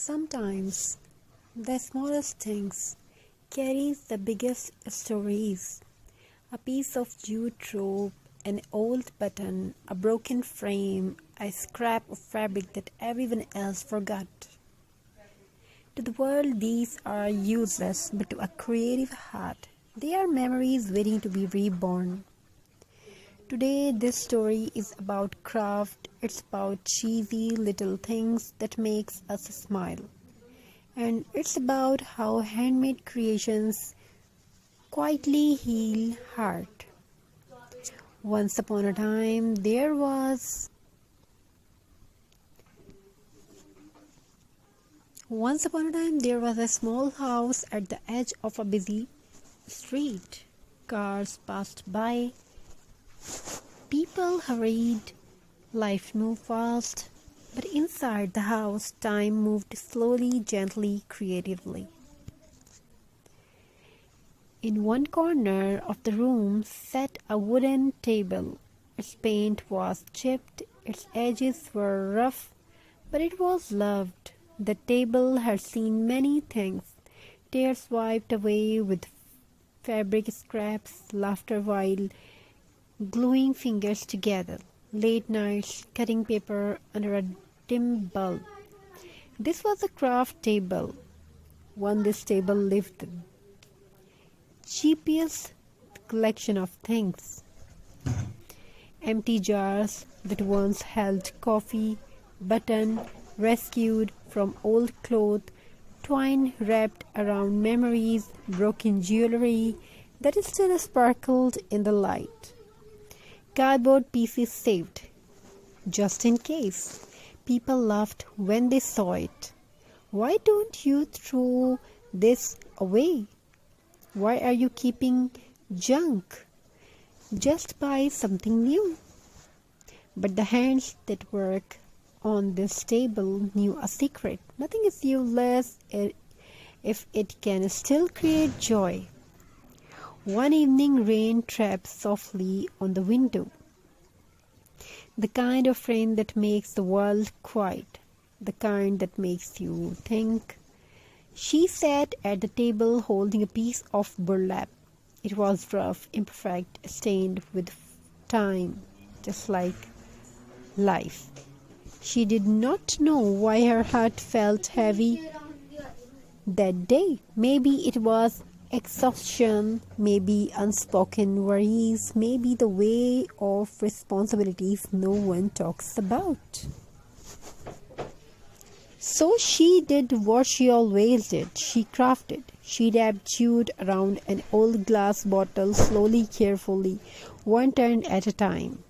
Sometimes the smallest things carries the biggest stories. A piece of jute rope, an old button, a broken frame, a scrap of fabric that everyone else forgot. To the world, these are useless, but to a creative heart, they are memories waiting to be reborn. Today, this story is about craft. It's about cheesy little things that makes us smile. And it's about how handmade creations quietly heal heart. Once upon a time, there was a small house at the edge of a busy street. Cars passed by, people hurried, life moved fast, but inside the house, time moved slowly, gently, creatively. In one corner of the room sat a wooden table. Its paint was chipped, its edges were rough, but it was loved. The table had seen many things, tears wiped away with fabric scraps, laughter while gluing fingers together, late nights cutting paper under a dim bulb. This was a craft table. On this table lived the cheapest collection of things. Empty jars that once held coffee, button rescued from old cloth, twine wrapped around memories, broken jewelry that still sparkled in the light. Cardboard pieces saved, just in case. People laughed when they saw it. Why don't you throw this away? Why are you keeping junk? Just buy something new. But the hands that work on this table knew a secret. Nothing is useless if it can still create joy. One evening, rain tapped softly on the window. The kind of rain that makes the world quiet, the kind that makes you think. She sat at the table holding a piece of burlap. It was rough, imperfect, stained with time, just like life. She did not know why her heart felt heavy that day. Maybe it was exhaustion, maybe unspoken worries, maybe the weight of responsibilities no one talks about. So she did what she always did. She crafted. She wrapped jute around an old glass bottle slowly, carefully, one turn at a time.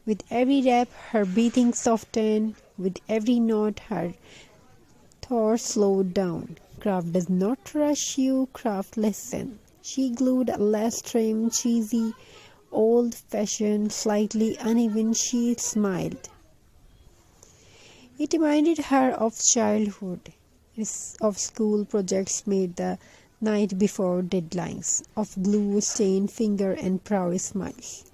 With every wrap, her breathing softened. With every knot, her thoughts slowed down. Craft does not rush you, craft listen. She glued a less trim, cheesy, old-fashioned, slightly uneven. She smiled. It reminded her of childhood, of school projects made the night before deadlines, of glue-stained finger and proud smiles.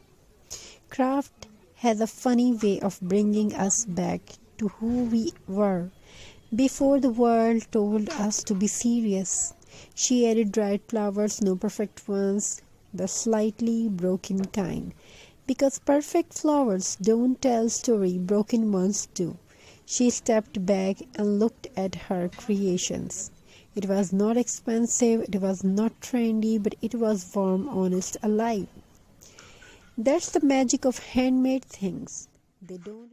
Craft has a funny way of bringing us back to who we were before the world told us to be serious. She added dried flowers, no perfect ones, the slightly broken kind. Because perfect flowers don't tell story, broken ones do. She stepped back and looked at her creations. It was not expensive, it was not trendy, but it was warm, honest, alive. That's the magic of handmade things. They don't